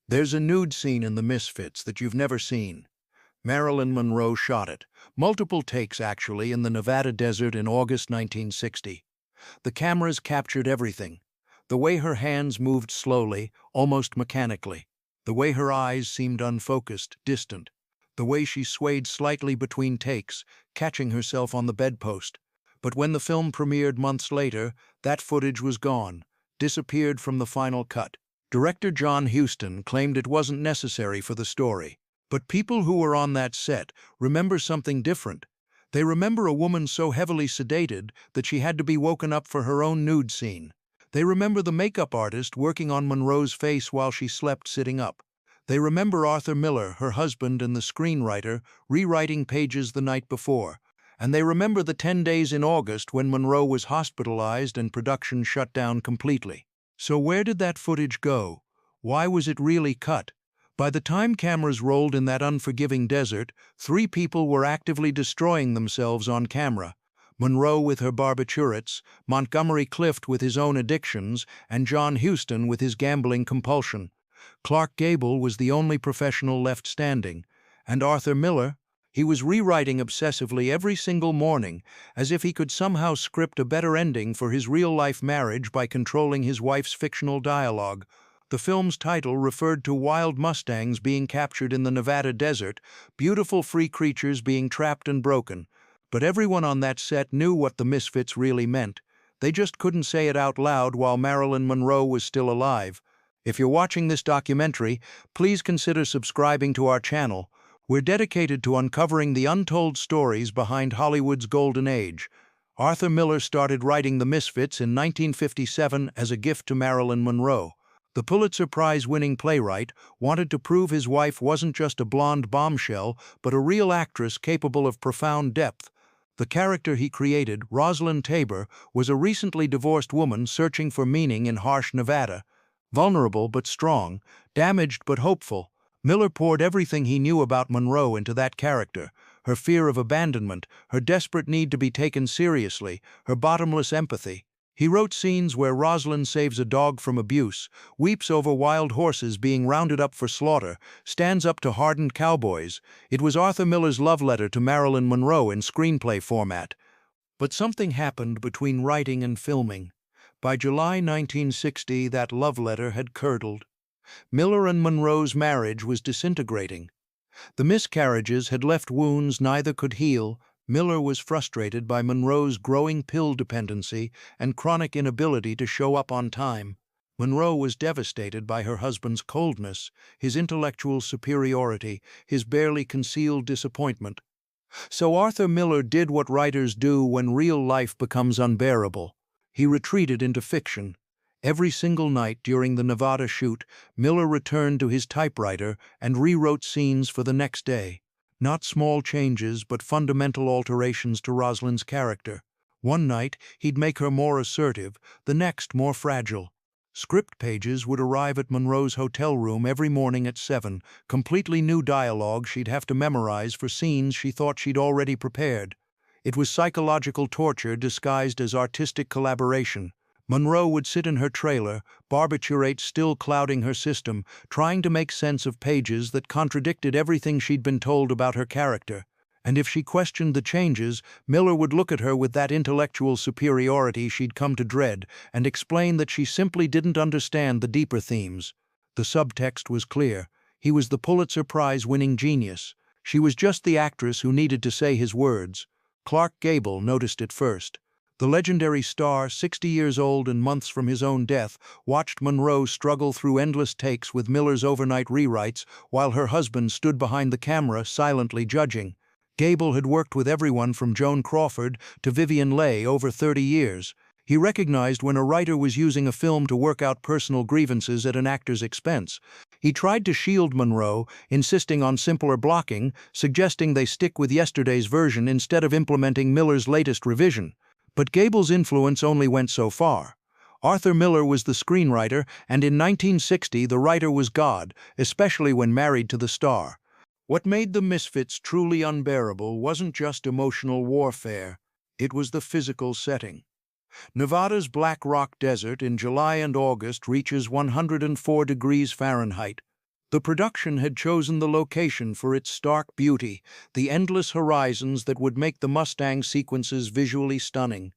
There's a nude scene in the Misfits that you've never seen. Marilyn Monroe shot it. Multiple takes, actually, in the Nevada desert in August 1960. The cameras captured everything. The way her hands moved slowly, almost mechanically. The way her eyes seemed unfocused, distant. The way she swayed slightly between takes, catching herself on the bedpost. But when the film premiered months later, that footage was gone, disappeared from the final cut. Director John Huston claimed it wasn't necessary for the story. But people who were on that set remember something different. They remember a woman so heavily sedated that she had to be woken up for her own nude scene. They remember the makeup artist working on Monroe's face while she slept sitting up. They remember Arthur Miller, her husband and the screenwriter, rewriting pages the night before. And they remember the 10 days in August when Monroe was hospitalized and production shut down completely. So where did that footage go? Why was it really cut? By the time cameras rolled in that unforgiving desert, 3 people were actively destroying themselves on camera. Monroe with her barbiturates, Montgomery Clift with his own addictions, and John Huston with his gambling compulsion. Clark Gable was the only professional left standing. And Arthur Miller? He was rewriting obsessively every single morning, as if he could somehow script a better ending for his real-life marriage by controlling his wife's fictional dialogue. The film's title referred to wild mustangs being captured in the Nevada desert, beautiful free creatures being trapped and broken. But everyone on that set knew what the Misfits really meant. They just couldn't say it out loud while Marilyn Monroe was still alive. If you're watching this documentary, please consider subscribing to our channel. We're dedicated to uncovering the untold stories behind Hollywood's golden age. Arthur Miller started writing The Misfits in 1957 as a gift to Marilyn Monroe. The Pulitzer Prize-winning playwright wanted to prove his wife wasn't just a blonde bombshell, but a real actress capable of profound depth. The character he created, Rosalind Tabor, was a recently divorced woman searching for meaning in harsh Nevada. Vulnerable but strong, damaged but hopeful, Miller poured everything he knew about Monroe into that character: her fear of abandonment, her desperate need to be taken seriously, her bottomless empathy. He wrote scenes where Rosalind saves a dog from abuse, weeps over wild horses being rounded up for slaughter, stands up to hardened cowboys. It was Arthur Miller's love letter to Marilyn Monroe in screenplay format. But something happened between writing and filming. By July 1960, that love letter had curdled. Miller and Monroe's marriage was disintegrating. The miscarriages had left wounds neither could heal. Miller was frustrated by Monroe's growing pill dependency and chronic inability to show up on time. Monroe was devastated by her husband's coldness, his intellectual superiority, his barely concealed disappointment. So Arthur Miller did what writers do when real life becomes unbearable. He retreated into fiction. Every single night during the Nevada shoot, Miller returned to his typewriter and rewrote scenes for the next day. Not small changes, but fundamental alterations to Rosalind's character. One night, he'd make her more assertive, the next more fragile. Script pages would arrive at Monroe's hotel room every morning at 7, completely new dialogue she'd have to memorize for scenes she thought she'd already prepared. It was psychological torture disguised as artistic collaboration. Monroe would sit in her trailer, barbiturate still clouding her system, trying to make sense of pages that contradicted everything she'd been told about her character. And if she questioned the changes, Miller would look at her with that intellectual superiority she'd come to dread and explain that she simply didn't understand the deeper themes. The subtext was clear. He was the Pulitzer Prize-winning genius. She was just the actress who needed to say his words. Clark Gable noticed it first. The legendary star, 60 years old and months from his own death, watched Monroe struggle through endless takes with Miller's overnight rewrites while her husband stood behind the camera silently judging. Gable had worked with everyone from Joan Crawford to Vivien Leigh over 30 years. He recognized when a writer was using a film to work out personal grievances at an actor's expense. He tried to shield Monroe, insisting on simpler blocking, suggesting they stick with yesterday's version instead of implementing Miller's latest revision. But Gable's influence only went so far. Arthur Miller was the screenwriter, and in 1960 the writer was God, especially when married to the star. What made the Misfits truly unbearable wasn't just emotional warfare, it was the physical setting. Nevada's Black Rock Desert in July and August reaches 104 degrees Fahrenheit. The production had chosen the location for its stark beauty, the endless horizons that would make the Mustang sequences visually stunning.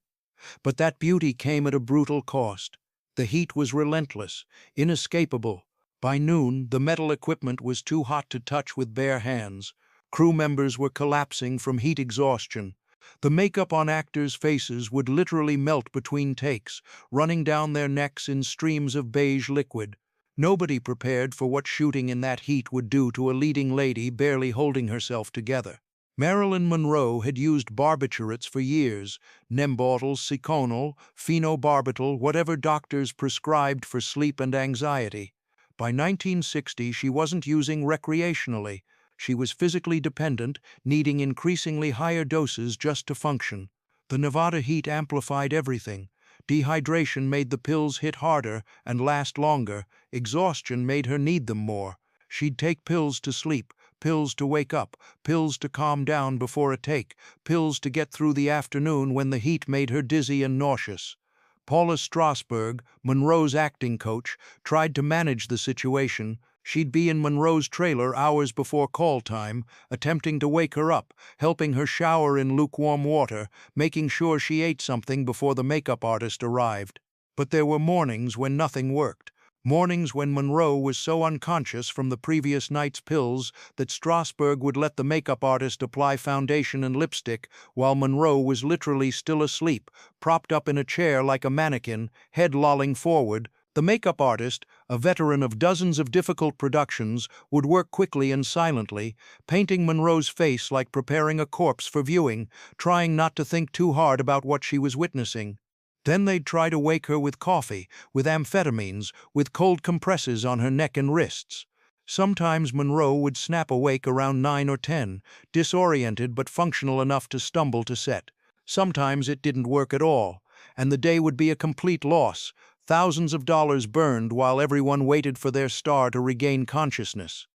But that beauty came at a brutal cost. The heat was relentless, inescapable. By noon, the metal equipment was too hot to touch with bare hands. Crew members were collapsing from heat exhaustion. The makeup on actors' faces would literally melt between takes, running down their necks in streams of beige liquid. Nobody prepared for what shooting in that heat would do to a leading lady barely holding herself together. Marilyn Monroe had used barbiturates for years, Nembutal, Seconal, phenobarbital, whatever doctors prescribed for sleep and anxiety. By 1960, she wasn't using recreationally. She was physically dependent, needing increasingly higher doses just to function. The Nevada heat amplified everything. Dehydration made the pills hit harder and last longer. Exhaustion made her need them more. She'd take pills to sleep, pills to wake up, pills to calm down before a take, pills to get through the afternoon when the heat made her dizzy and nauseous. Paula Strasberg, Monroe's acting coach, tried to manage the situation. She'd be in Monroe's trailer hours before call time, attempting to wake her up, helping her shower in lukewarm water, making sure she ate something before the makeup artist arrived. But there were mornings when nothing worked. Mornings when Monroe was so unconscious from the previous night's pills that Strasberg would let the makeup artist apply foundation and lipstick while Monroe was literally still asleep, propped up in a chair like a mannequin, head lolling forward. The makeup artist, a veteran of dozens of difficult productions, would work quickly and silently, painting Monroe's face like preparing a corpse for viewing, trying not to think too hard about what she was witnessing. Then they'd try to wake her with coffee, with amphetamines, with cold compresses on her neck and wrists. Sometimes Monroe would snap awake around 9 or 10, disoriented but functional enough to stumble to set. Sometimes it didn't work at all, and the day would be a complete loss, thousands of dollars burned while everyone waited for their star to regain consciousness.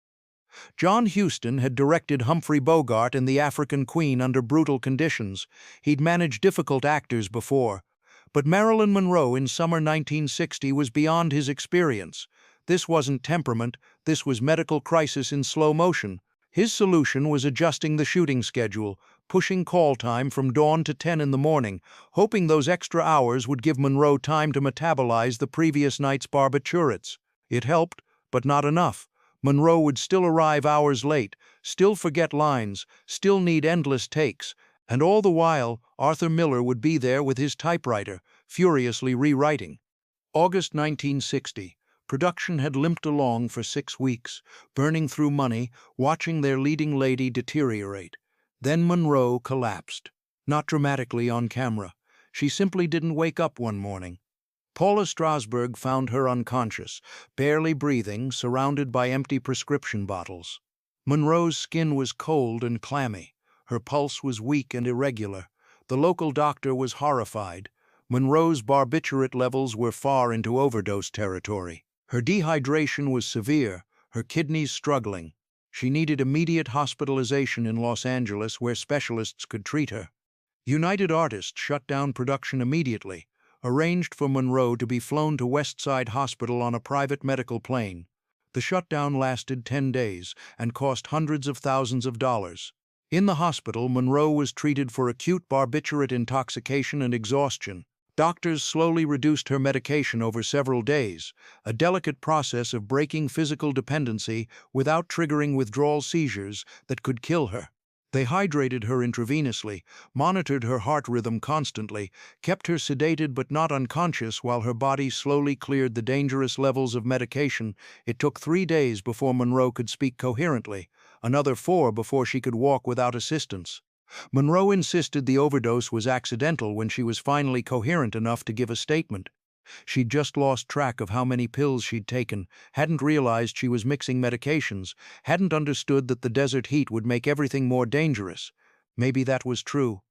John Huston had directed Humphrey Bogart in The African Queen under brutal conditions. He'd managed difficult actors before. But Marilyn Monroe in summer 1960 was beyond his experience. This wasn't temperament, this was medical crisis in slow motion. His solution was adjusting the shooting schedule, pushing call time from dawn to 10 in the morning, hoping those extra hours would give Monroe time to metabolize the previous night's barbiturates. It helped, but not enough. Monroe would still arrive hours late, still forget lines, still need endless takes. And all the while, Arthur Miller would be there with his typewriter, furiously rewriting. August 1960. Production had limped along for 6 weeks, burning through money, watching their leading lady deteriorate. Then Monroe collapsed. Not dramatically on camera. She simply didn't wake up one morning. Paula Strasberg found her unconscious, barely breathing, surrounded by empty prescription bottles. Monroe's skin was cold and clammy. Her pulse was weak and irregular. The local doctor was horrified. Monroe's barbiturate levels were far into overdose territory. Her dehydration was severe, her kidneys struggling. She needed immediate hospitalization in Los Angeles where specialists could treat her. United Artists shut down production immediately, arranged for Monroe to be flown to West Side Hospital on a private medical plane. The shutdown lasted 10 days and cost hundreds of thousands of dollars. In the hospital, Monroe was treated for acute barbiturate intoxication and exhaustion. Doctors slowly reduced her medication over several days, a delicate process of breaking physical dependency without triggering withdrawal seizures that could kill her. They hydrated her intravenously, monitored her heart rhythm constantly, kept her sedated but not unconscious while her body slowly cleared the dangerous levels of medication. It took 3 days before Monroe could speak coherently, another 4 before she could walk without assistance. Monroe insisted the overdose was accidental when she was finally coherent enough to give a statement. She'd just lost track of how many pills she'd taken, hadn't realized she was mixing medications, hadn't understood that the desert heat would make everything more dangerous. Maybe that was true.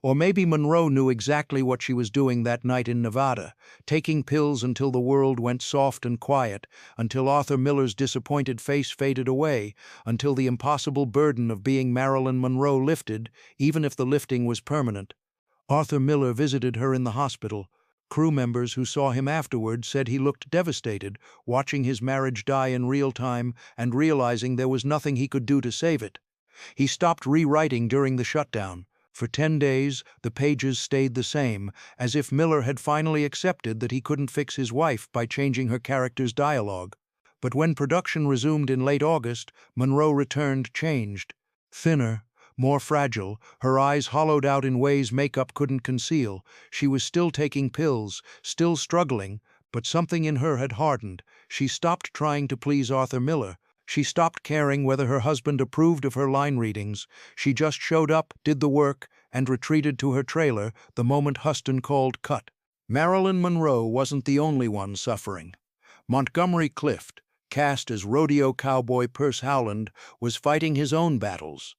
Or maybe Monroe knew exactly what she was doing that night in Nevada, taking pills until the world went soft and quiet, until Arthur Miller's disappointed face faded away, until the impossible burden of being Marilyn Monroe lifted, even if the lifting was permanent. Arthur Miller visited her in the hospital, Crew members who saw him afterward said he looked devastated, watching his marriage die in real time and realizing there was nothing he could do to save it. He stopped rewriting during the shutdown. For 10 days, the pages stayed the same, as if Miller had finally accepted that he couldn't fix his wife by changing her character's dialogue. But when production resumed in late August, Monroe returned changed. Thinner, more fragile, her eyes hollowed out in ways makeup couldn't conceal. She was still taking pills, still struggling, but something in her had hardened. She stopped trying to please Arthur Miller. She stopped caring whether her husband approved of her line readings. She just showed up, did the work, and retreated to her trailer the moment Huston called cut. Marilyn Monroe wasn't the only one suffering. Montgomery Clift, cast as rodeo cowboy Perce Howland, was fighting his own battles.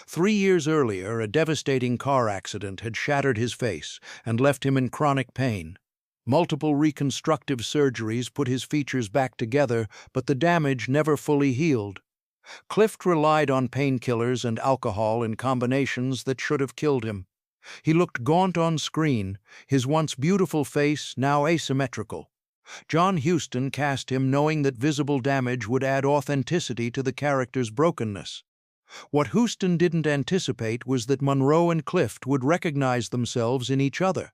3 years earlier, a devastating car accident had shattered his face and left him in chronic pain. Multiple reconstructive surgeries put his features back together, but the damage never fully healed. Clift relied on painkillers and alcohol in combinations that should have killed him. He looked gaunt on screen, his once beautiful face now asymmetrical. John Huston cast him knowing that visible damage would add authenticity to the character's brokenness. What Huston didn't anticipate was that Monroe and Clift would recognize themselves in each other.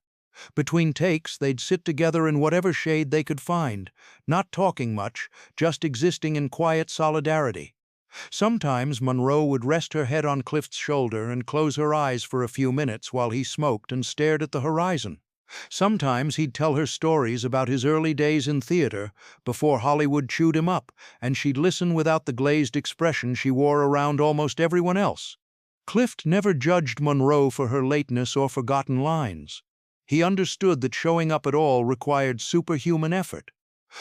Between takes, they'd sit together in whatever shade they could find, not talking much, just existing in quiet solidarity. Sometimes Monroe would rest her head on Clift's shoulder and close her eyes for a few minutes while he smoked and stared at the horizon. Sometimes he'd tell her stories about his early days in theater, before Hollywood chewed him up, and she'd listen without the glazed expression she wore around almost everyone else. Clift never judged Monroe for her lateness or forgotten lines. He understood that showing up at all required superhuman effort.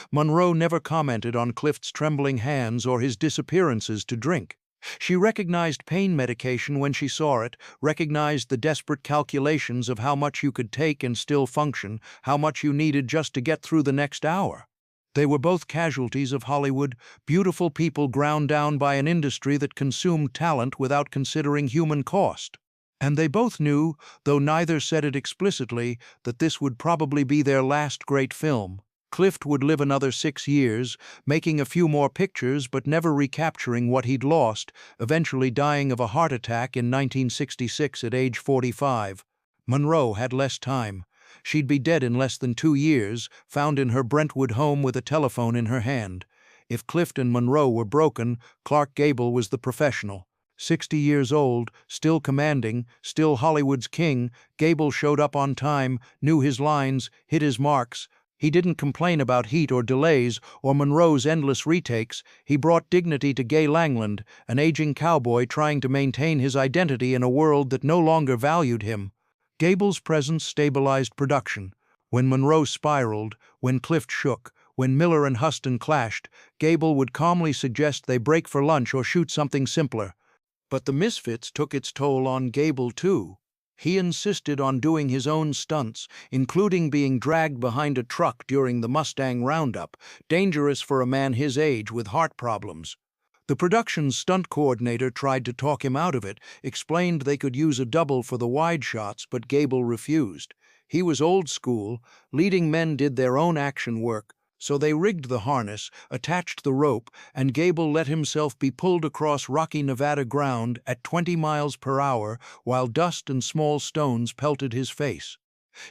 Monroe never commented on Clift's trembling hands or his disappearances to drink. She recognized pain medication when she saw it, recognized the desperate calculations of how much you could take and still function, how much you needed just to get through the next hour. They were both casualties of Hollywood, beautiful people ground down by an industry that consumed talent without considering human cost. And they both knew, though neither said it explicitly, that this would probably be their last great film. Clift would live another 6 years, making a few more pictures but never recapturing what he'd lost, eventually dying of a heart attack in 1966 at age 45. Monroe had less time. She'd be dead in less than 2 years, found in her Brentwood home with a telephone in her hand. If Clift and Monroe were broken, Clark Gable was the professional. 60 years old, still commanding, still Hollywood's king, Gable showed up on time, knew his lines, hit his marks. He didn't complain about heat or delays or Monroe's endless retakes. He brought dignity to Gay Langland, an aging cowboy trying to maintain his identity in a world that no longer valued him. Gable's presence stabilized production. When Monroe spiraled, when Clift shook, when Miller and Huston clashed, Gable would calmly suggest they break for lunch or shoot something simpler. But the Misfits took its toll on Gable, too. He insisted on doing his own stunts, including being dragged behind a truck during the Mustang roundup, dangerous for a man his age with heart problems. The production's stunt coordinator tried to talk him out of it, explained they could use a double for the wide shots, but Gable refused. He was old school, leading men did their own action work, so they rigged the harness, attached the rope, and Gable let himself be pulled across rocky Nevada ground at 20 miles per hour while dust and small stones pelted his face.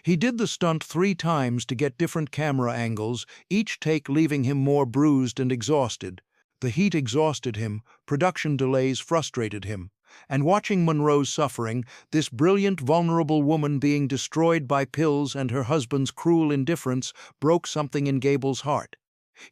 He did the stunt 3 times to get different camera angles, each take leaving him more bruised and exhausted. The heat exhausted him, production delays frustrated him. And watching Monroe's suffering, this brilliant, vulnerable woman being destroyed by pills and her husband's cruel indifference, broke something in Gable's heart.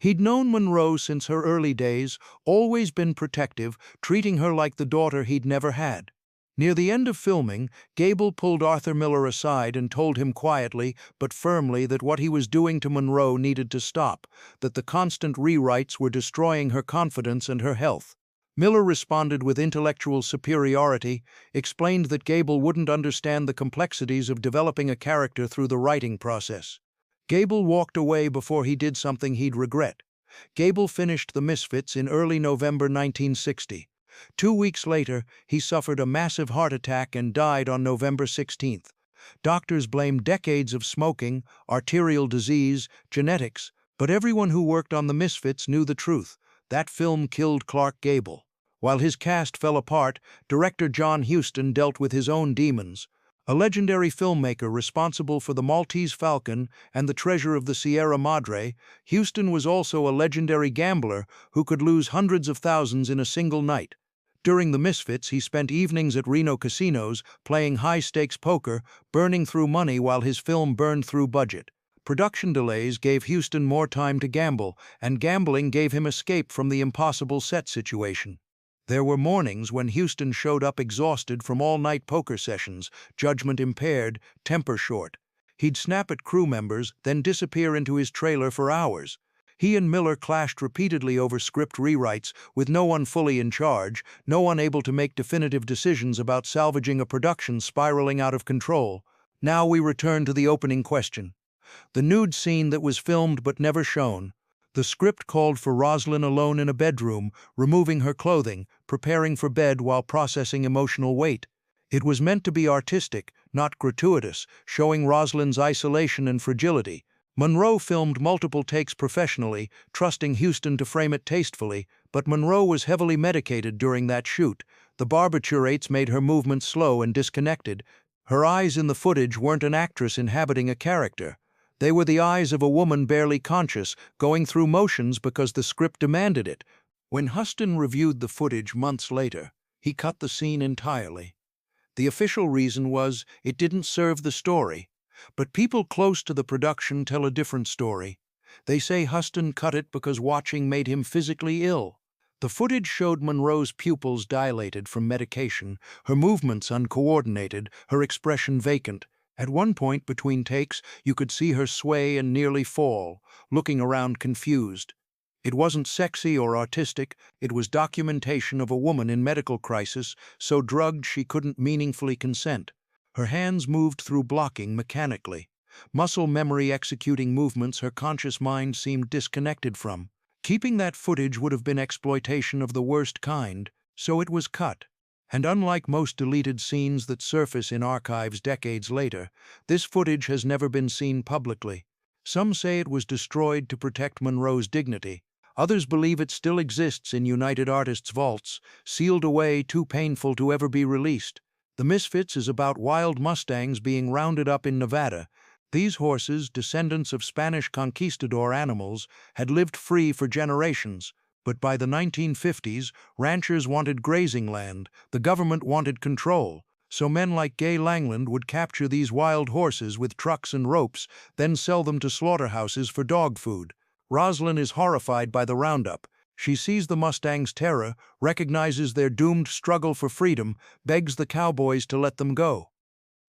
He'd known Monroe since her early days, always been protective, treating her like the daughter he'd never had. Near the end of filming, Gable pulled Arthur Miller aside and told him quietly but firmly that what he was doing to Monroe needed to stop, that the constant rewrites were destroying her confidence and her health. Miller responded with intellectual superiority, explained that Gable wouldn't understand the complexities of developing a character through the writing process. Gable walked away before he did something he'd regret. Gable finished The Misfits in early November 1960. 2 weeks later, he suffered a massive heart attack and died on November 16th. Doctors blamed decades of smoking, arterial disease, genetics, but everyone who worked on the Misfits knew the truth. That film killed Clark Gable. While his cast fell apart, director John Huston dealt with his own demons. A legendary filmmaker responsible for The Maltese Falcon and The Treasure of the Sierra Madre, Huston was also a legendary gambler who could lose hundreds of thousands in a single night. During the Misfits, he spent evenings at Reno casinos, playing high-stakes poker, burning through money while his film burned through budget. Production delays gave Huston more time to gamble, and gambling gave him escape from the impossible set situation. There were mornings when Huston showed up exhausted from all-night poker sessions, judgment impaired, temper short. He'd snap at crew members, then disappear into his trailer for hours. He and Miller clashed repeatedly over script rewrites, with no one fully in charge, no one able to make definitive decisions about salvaging a production spiraling out of control. Now we return to the opening question. The nude scene that was filmed but never shown. The script called for Rosalind alone in a bedroom, removing her clothing, preparing for bed while processing emotional weight. It was meant to be artistic, not gratuitous, showing Rosalind's isolation and fragility. Monroe filmed multiple takes professionally, trusting Huston to frame it tastefully, but Monroe was heavily medicated during that shoot. The barbiturates made her movements slow and disconnected. Her eyes in the footage weren't an actress inhabiting a character. They were the eyes of a woman barely conscious, going through motions because the script demanded it. When Huston reviewed the footage months later, he cut the scene entirely. The official reason was it didn't serve the story. But people close to the production tell a different story. They say Huston cut it because watching made him physically ill. The footage showed Monroe's pupils dilated from medication, her movements uncoordinated, her expression vacant. At one point between takes, you could see her sway and nearly fall, looking around confused. It wasn't sexy or artistic, it was documentation of a woman in medical crisis, so drugged she couldn't meaningfully consent. Her hands moved through blocking mechanically. Muscle memory executing movements her conscious mind seemed disconnected from. Keeping that footage would have been exploitation of the worst kind, so it was cut. And unlike most deleted scenes that surface in archives decades later, this footage has never been seen publicly. Some say it was destroyed to protect Monroe's dignity. Others believe it still exists in United Artists' vaults, sealed away too painful to ever be released. The Misfits is about wild Mustangs being rounded up in Nevada. These horses, descendants of Spanish conquistador animals, had lived free for generations. But by the 1950s, ranchers wanted grazing land, the government wanted control. So men like Gay Langland would capture these wild horses with trucks and ropes, then sell them to slaughterhouses for dog food. Rosalind is horrified by the roundup. She sees the Mustangs' terror, recognizes their doomed struggle for freedom, begs the cowboys to let them go.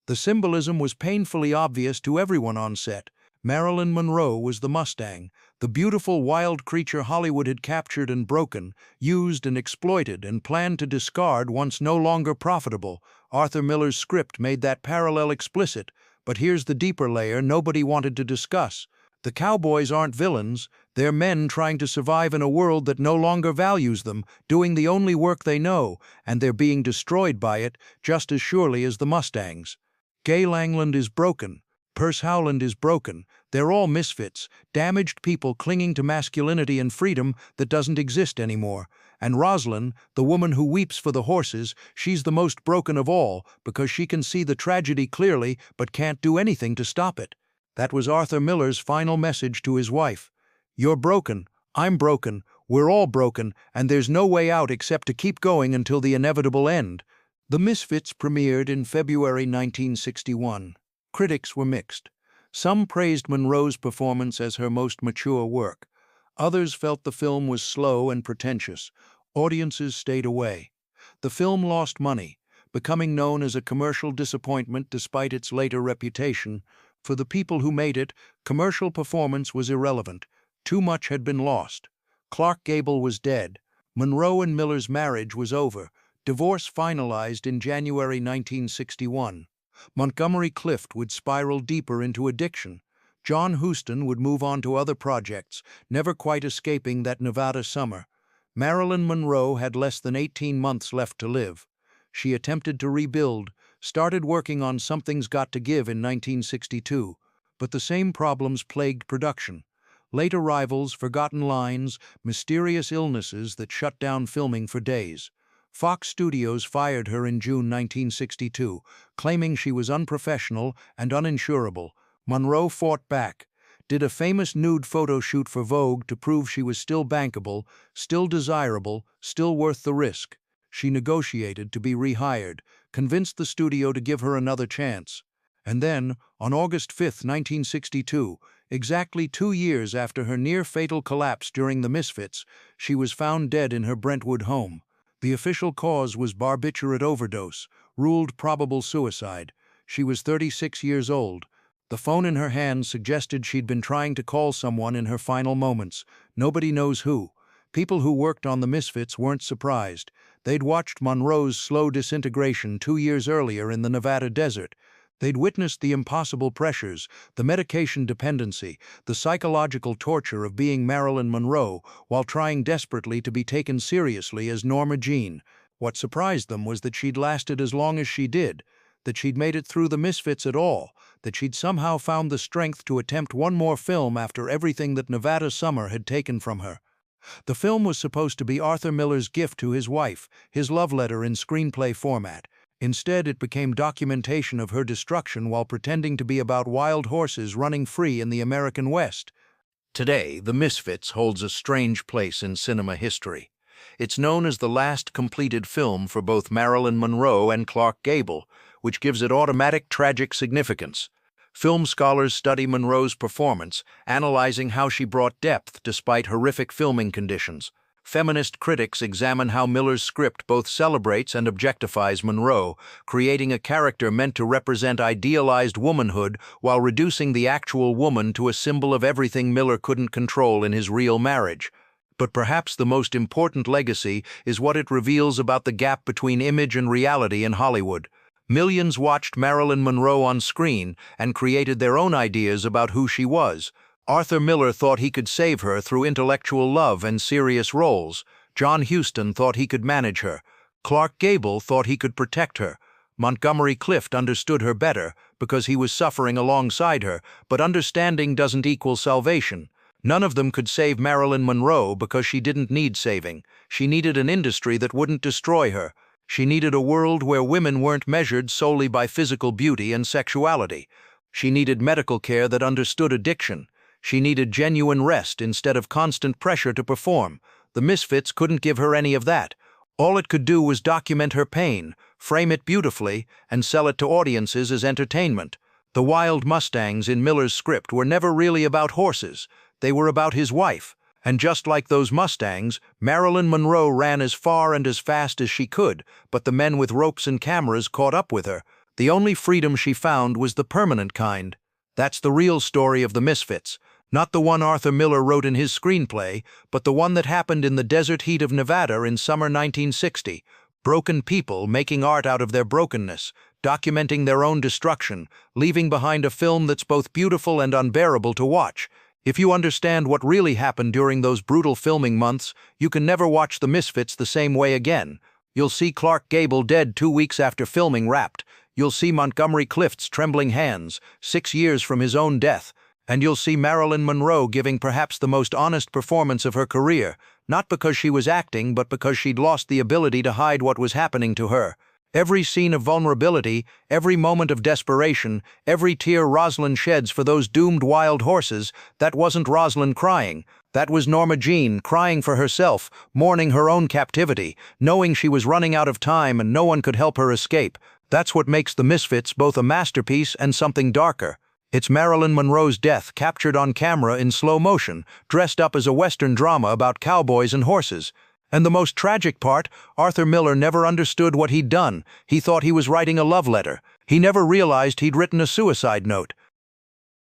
The symbolism was painfully obvious to everyone on set. Marilyn Monroe was the Mustang, the beautiful wild creature Hollywood had captured and broken, used and exploited and planned to discard once no longer profitable. Arthur Miller's script made that parallel explicit, but here's the deeper layer nobody wanted to discuss. The cowboys aren't villains, they're men trying to survive in a world that no longer values them, doing the only work they know, and they're being destroyed by it just as surely as the Mustangs. Gay Langland is broken. Perce Howland is broken. They're all misfits, damaged people clinging to masculinity and freedom that doesn't exist anymore. And Rosalind, the woman who weeps for the horses, she's the most broken of all because she can see the tragedy clearly but can't do anything to stop it. That was Arthur Miller's final message to his wife. You're broken, I'm broken, we're all broken, and there's no way out except to keep going until the inevitable end. The Misfits premiered in February 1961. Critics were mixed. Some praised Monroe's performance as her most mature work. Others felt the film was slow and pretentious. Audiences stayed away. The film lost money, becoming known as a commercial disappointment despite its later reputation. For the people who made it, commercial performance was irrelevant. Too much had been lost. Clark Gable was dead. Monroe and Miller's marriage was over. Divorce finalized in January 1961. Montgomery Clift would spiral deeper into addiction. John Huston would move on to other projects, never quite escaping that Nevada summer. Marilyn Monroe had less than 18 months left to live. She attempted to rebuild, started working on Something's Got to Give in 1962, but the same problems plagued production. Late arrivals, forgotten lines, mysterious illnesses that shut down filming for days. Fox Studios fired her in June 1962, claiming she was unprofessional and uninsurable. Monroe fought back, did a famous nude photo shoot for Vogue to prove she was still bankable, still desirable, still worth the risk. She negotiated to be rehired, convinced the studio to give her another chance. And then, on August 5, 1962, exactly 2 years after her near-fatal collapse during the Misfits, she was found dead in her Brentwood home. The official cause was barbiturate overdose, ruled probable suicide. She was 36 years old. The phone in her hand suggested she'd been trying to call someone in her final moments. Nobody knows who. People who worked on the Misfits weren't surprised. They'd watched Monroe's slow disintegration 2 years earlier in the Nevada desert. They'd witnessed the impossible pressures, the medication dependency, the psychological torture of being Marilyn Monroe while trying desperately to be taken seriously as Norma Jean. What surprised them was that she'd lasted as long as she did, that she'd made it through the Misfits at all, that she'd somehow found the strength to attempt one more film after everything that Nevada summer had taken from her. The film was supposed to be Arthur Miller's gift to his wife, his love letter in screenplay format. Instead, it became documentation of her destruction while pretending to be about wild horses running free in the American West. Today, The Misfits holds a strange place in cinema history. It's known as the last completed film for both Marilyn Monroe and Clark Gable, which gives it automatic tragic significance. Film scholars study Monroe's performance, analyzing how she brought depth despite horrific filming conditions. Feminist critics examine how Miller's script both celebrates and objectifies Monroe, creating a character meant to represent idealized womanhood while reducing the actual woman to a symbol of everything Miller couldn't control in his real marriage. But perhaps the most important legacy is what it reveals about the gap between image and reality in Hollywood. Millions watched Marilyn Monroe on screen and created their own ideas about who she was. Arthur Miller thought he could save her through intellectual love and serious roles. John Huston thought he could manage her. Clark Gable thought he could protect her. Montgomery Clift understood her better because he was suffering alongside her, but understanding doesn't equal salvation. None of them could save Marilyn Monroe because she didn't need saving. She needed an industry that wouldn't destroy her. She needed a world where women weren't measured solely by physical beauty and sexuality. She needed medical care that understood addiction. She needed genuine rest instead of constant pressure to perform. The Misfits couldn't give her any of that. All it could do was document her pain, frame it beautifully, and sell it to audiences as entertainment. The wild Mustangs in Miller's script were never really about horses. They were about his wife. And just like those Mustangs, Marilyn Monroe ran as far and as fast as she could, but the men with ropes and cameras caught up with her. The only freedom she found was the permanent kind. That's the real story of the Misfits. Not the one Arthur Miller wrote in his screenplay, but the one that happened in the desert heat of Nevada in summer 1960. Broken people making art out of their brokenness, documenting their own destruction, leaving behind a film that's both beautiful and unbearable to watch. If you understand what really happened during those brutal filming months, you can never watch The Misfits the same way again. You'll see Clark Gable dead 2 weeks after filming Wrapped. You'll see Montgomery Clift's trembling hands, 6 years from his own death. And you'll see Marilyn Monroe giving perhaps the most honest performance of her career, not because she was acting, but because she'd lost the ability to hide what was happening to her. Every scene of vulnerability, every moment of desperation, every tear Rosalind sheds for those doomed wild horses, that wasn't Rosalind crying. That was Norma Jean crying for herself, mourning her own captivity, knowing she was running out of time and no one could help her escape. That's what makes The Misfits both a masterpiece and something darker. It's Marilyn Monroe's death captured on camera in slow motion, dressed up as a Western drama about cowboys and horses. And the most tragic part, Arthur Miller never understood what he'd done. He thought he was writing a love letter. He never realized he'd written a suicide note.